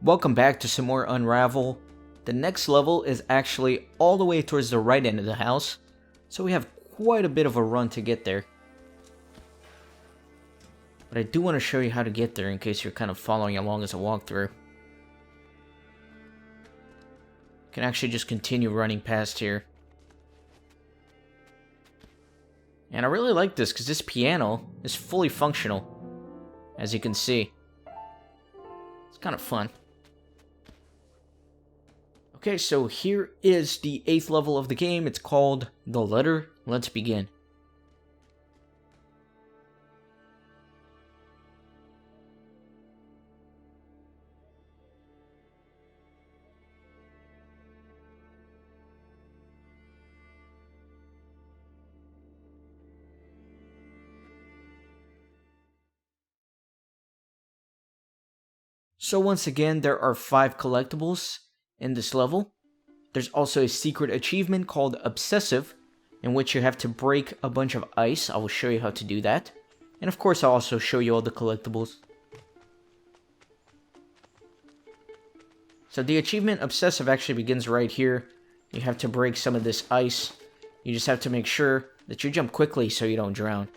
Welcome back to some more Unravel. The next level is actually all the way towards the right end of the house, so we have quite a bit of a run to get there. But I do want to show you how to get there in case you're kind of following along as a walkthrough. You can actually just continue running past here. And I really like this because this piano is fully functional, as you can see. It's kind of fun. Okay, so here is the 8th level of the game. It's called The Letter. Let's begin. So once again, there are 5 collectibles in this level. There's also a secret achievement called Obsessive, in which you have to break a bunch of ice. I will show you how to do that. And of course, I'll also show you all the collectibles. So the achievement Obsessive actually begins right here. You have to break some of this ice. You just have to make sure that you jump quickly so you don't drown.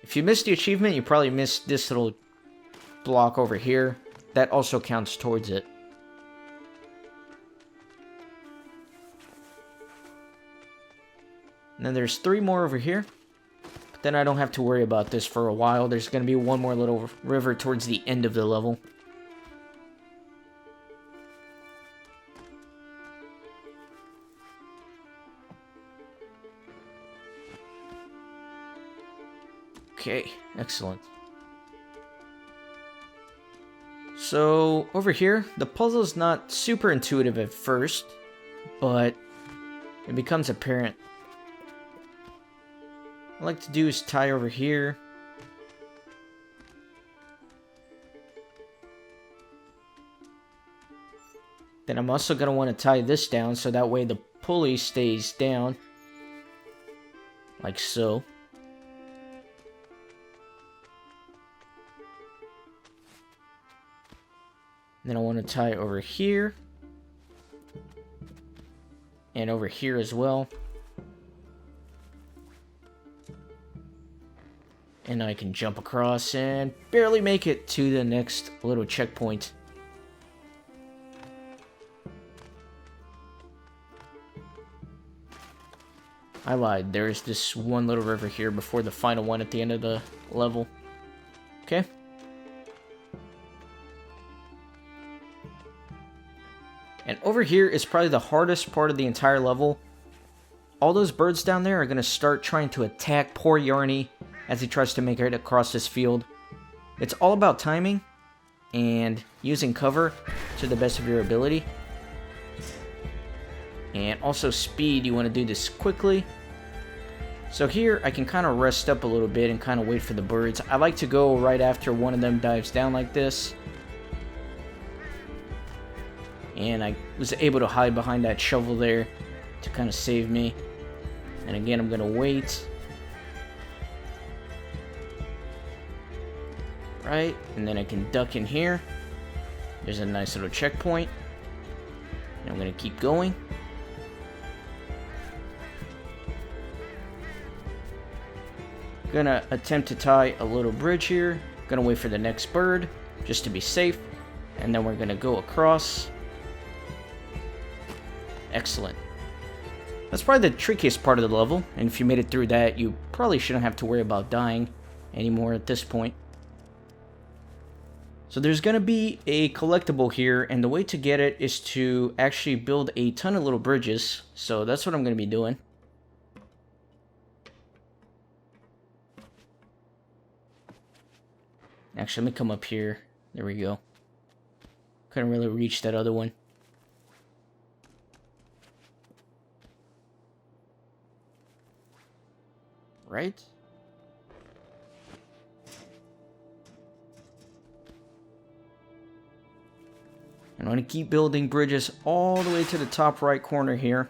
If you miss the achievement, you probably missed this little block over here. That also counts towards it. And then there's 3 more over here. But then I don't have to worry about this for a while. There's going to be one more little river towards the end of the level. Okay, excellent. So, over here, the puzzle's not super intuitive at first, but it becomes apparent. What I like to do is tie over here. Then I'm also going to want to tie this down so that way the pulley stays down. Like so. Then I want to tie over here. And over here as well. And I can jump across and barely make it to the next little checkpoint. I lied. There's this one little river here before the final one at the end of the level. Okay. And over here is probably the hardest part of the entire level. All those birds down there are going to start trying to attack poor Yarny as he tries to make it across this field. It's all about timing and using cover to the best of your ability. And also speed, you want to do this quickly. So here I can kind of rest up a little bit and kind of wait for the birds. I like to go right after one of them dives down like this. And I was able to hide behind that shovel there to kind of save me. And again, I'm going to wait. Right, and then I can duck in here. There's a nice little checkpoint. And I'm going to keep going. Gonna attempt to tie a little bridge here. Gonna wait for the next bird, just to be safe. And then we're gonna go across. Excellent. That's probably the trickiest part of the level, and if you made it through that, you probably shouldn't have to worry about dying anymore at this point. So there's going to be a collectible here, and the way to get it is to actually build a ton of little bridges, so that's what I'm going to be doing. Actually, let me come up here. There we go. Couldn't really reach that other one. Right? And I'm going to keep building bridges all the way to the top right corner here.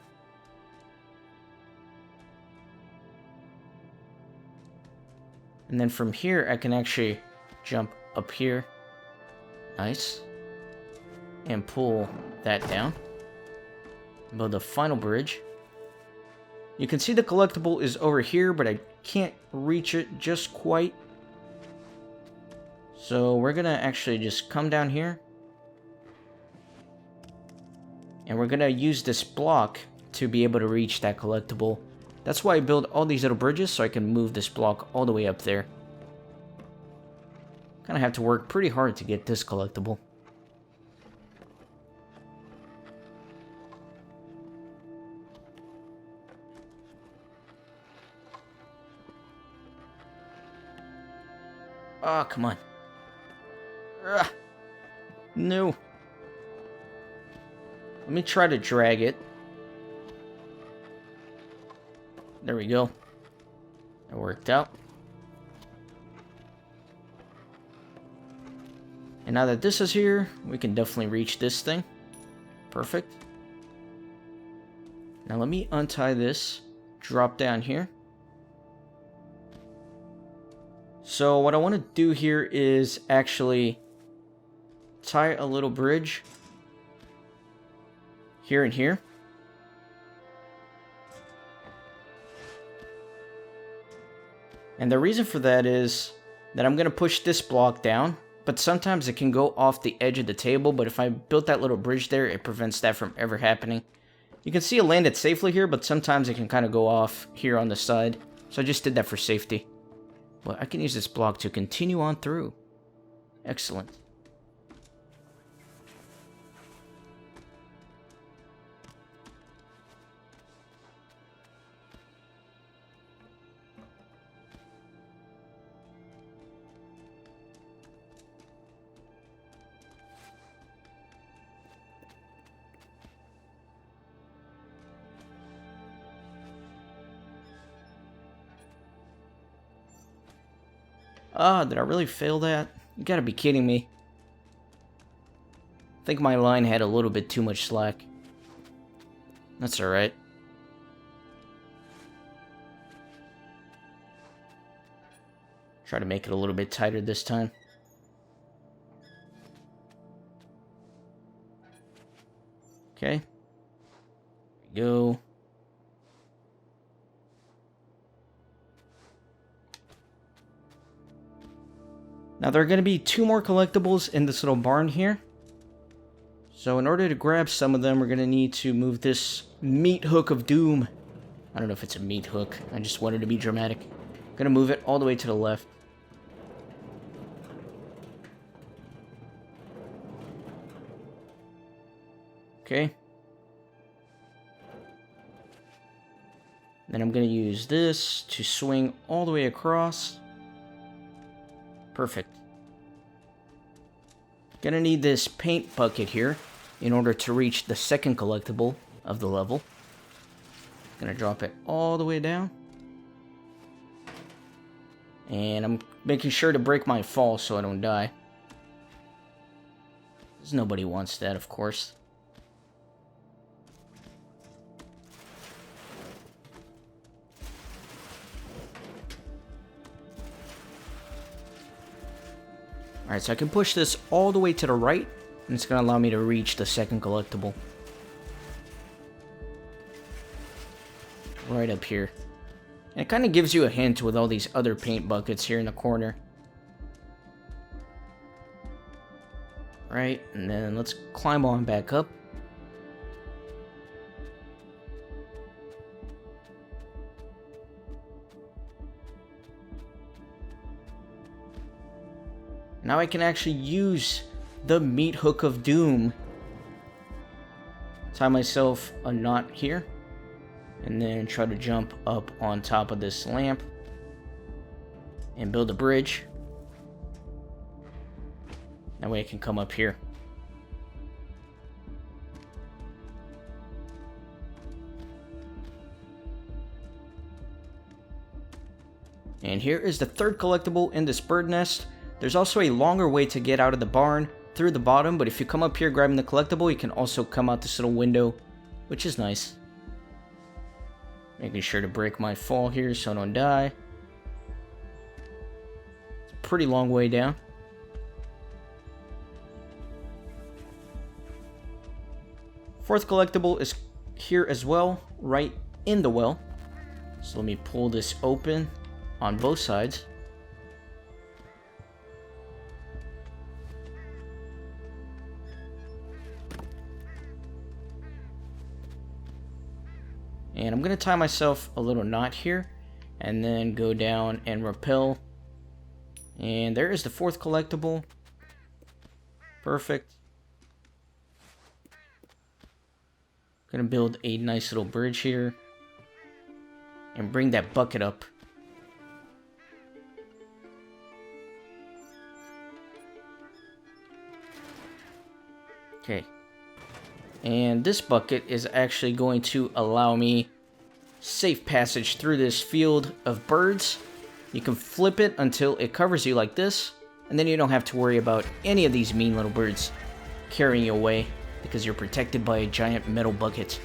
And then from here, I can actually jump up here. Nice. and pull that down. Build the final bridge. You can see the collectible is over here, but I can't reach it just quite. So we're gonna actually just come down here. And we're gonna use this block to be able to reach that collectible. That's why I build all these little bridges, so I can move this block all the way up there. Kind of have to work pretty hard to get this collectible. Oh, come on. Ugh. No. Let me try to drag it. There we go. That worked out. And now that this is here, we can definitely reach this thing. Perfect. Now let me untie this. Drop down here. So what I want to do here is actually tie a little bridge here and here. And the reason for that is that I'm going to push this block down, but sometimes it can go off the edge of the table, but if I built that little bridge there, it prevents that from ever happening. You can see it landed safely here, but sometimes it can kind of go off here on the side. So I just did that for safety. But I can use this block to continue on through. Excellent. Ah, did I really fail that? You gotta be kidding me. I think my line had a little bit too much slack. That's alright. Try to make it a little bit tighter this time. Okay. There we go. Now there are going to be 2 more collectibles in this little barn here. So in order to grab some of them, we're going to need to move this meat hook of doom. I don't know if it's a meat hook. I just wanted to be dramatic. I'm going to move it all the way to the left. Okay. Then I'm going to use this to swing all the way across. Perfect. Gonna need this paint bucket here in order to reach the second collectible of the level. Gonna drop it all the way down. And I'm making sure to break my fall so I don't die. Because nobody wants that, of course. Alright, so I can push this all the way to the right, and it's going to allow me to reach the second collectible. Right up here. And it kind of gives you a hint with all these other paint buckets here in the corner. Right, and then let's climb on back up. Now I can actually use the meat hook of doom. Tie myself a knot here. And then try to jump up on top of this lamp. And build a bridge. That way I can come up here. And here is the third collectible in this bird nest. There's also a longer way to get out of the barn through the bottom, but if you come up here grabbing the collectible, you can also come out this little window, which is nice. Making sure to break my fall here so I don't die. It's a pretty long way down. Fourth collectible is here as well, right in the well. So let me pull this open on both sides. And I'm going to tie myself a little knot here, and then go down and rappel. And there is the fourth collectible. Perfect. Gonna build a nice little bridge here. And bring that bucket up. Okay. And this bucket is actually going to allow me safe passage through this field of birds. You can flip it until it covers you like this, and then you don't have to worry about any of these mean little birds carrying you away because you're protected by a giant metal bucket.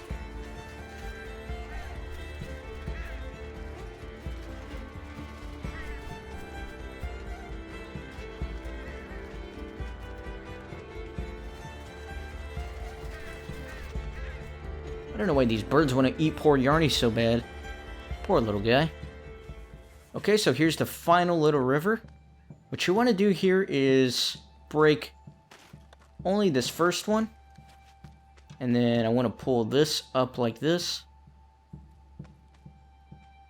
I don't know why these birds want to eat poor Yarny so bad. Poor little guy. Okay, so here's the final little river. What you want to do here is break only this first one. And then I want to pull this up like this.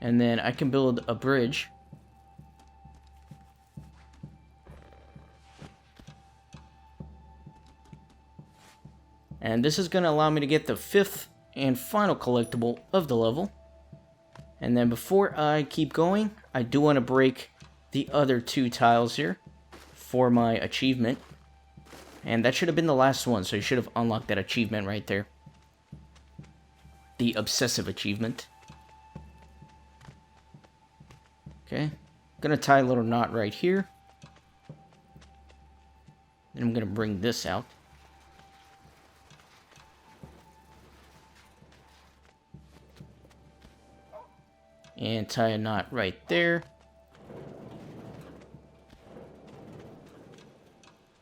And then I can build a bridge. And this is going to allow me to get the fifth and final collectible of the level. And then before I keep going, I do want to break the other two tiles here for my achievement. And that should have been the last one, so you should have unlocked that achievement right there. The obsessive achievement. Okay, gonna tie a little knot right here. And I'm gonna bring this out. And tie a knot right there.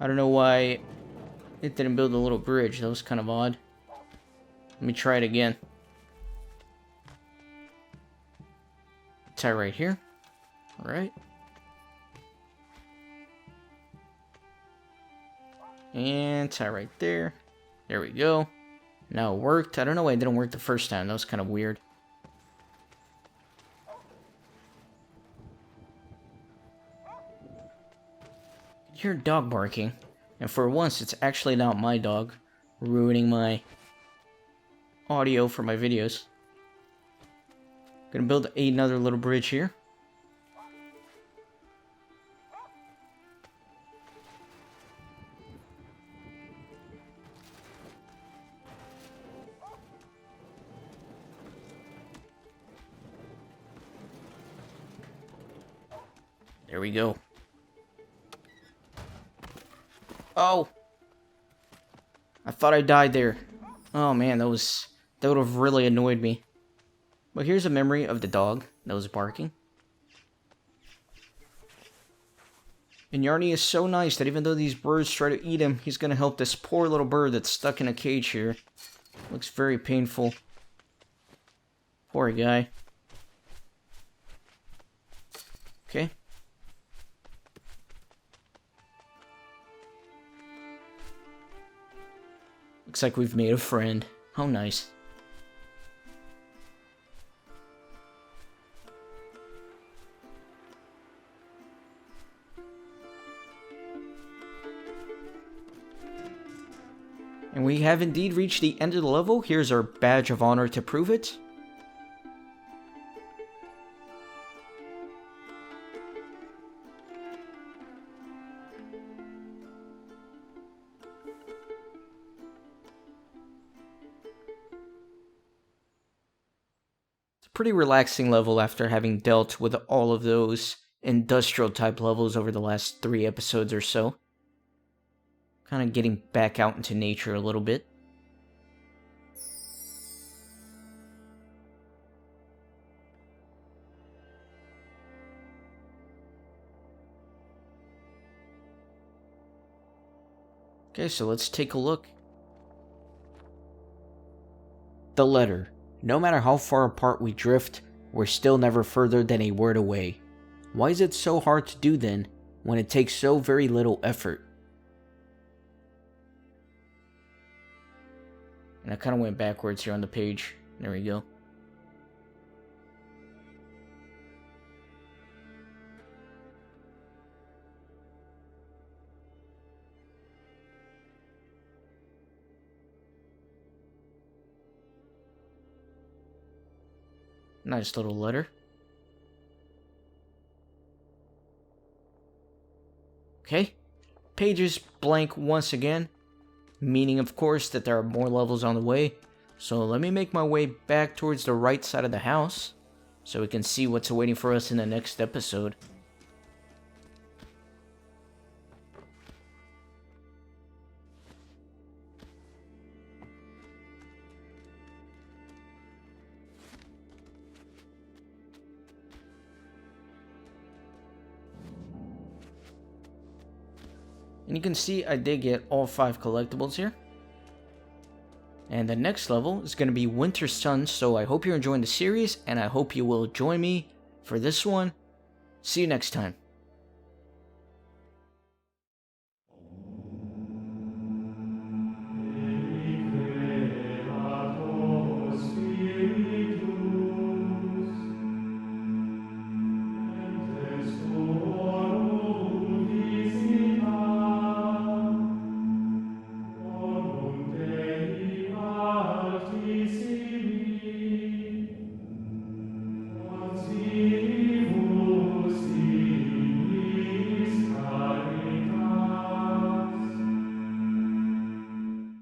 I don't know why it didn't build a little bridge. That was kind of odd. Let me try it again. Tie right here. Alright. And tie right there. There we go. Now it worked. I don't know why it didn't work the first time. That was kind of weird. Hear a dog barking, and for once it's actually not my dog ruining my audio for my videos. Gonna build another little bridge here. There we go. Oh! I thought I died there. Oh man, that would have really annoyed me. But here's a memory of the dog that was barking. And Yarny is so nice that even though these birds try to eat him, he's gonna help this poor little bird that's stuck in a cage here. Looks very painful. Poor guy. Okay. Looks like we've made a friend. How nice. And we have indeed reached the end of the level. Here's our badge of honor to prove it. Pretty relaxing level after having dealt with all of those industrial type levels over the last 3 episodes or so. Kind of getting back out into nature a little bit. Okay, so let's take a look. The letter. No matter how far apart we drift, we're still never further than a word away. Why is it so hard to do then, when it takes so very little effort? And I kind of went backwards here on the page. There we go. Nice little letter. Okay. Page is blank once again. Meaning, of course, that there are more levels on the way. So let me make my way back towards the right side of the house, so we can see what's waiting for us in the next episode. And you can see I did get all 5 collectibles here. And the next level is going to be Winter Sun, so I hope you're enjoying the series, and I hope you will join me for this one. See you next time.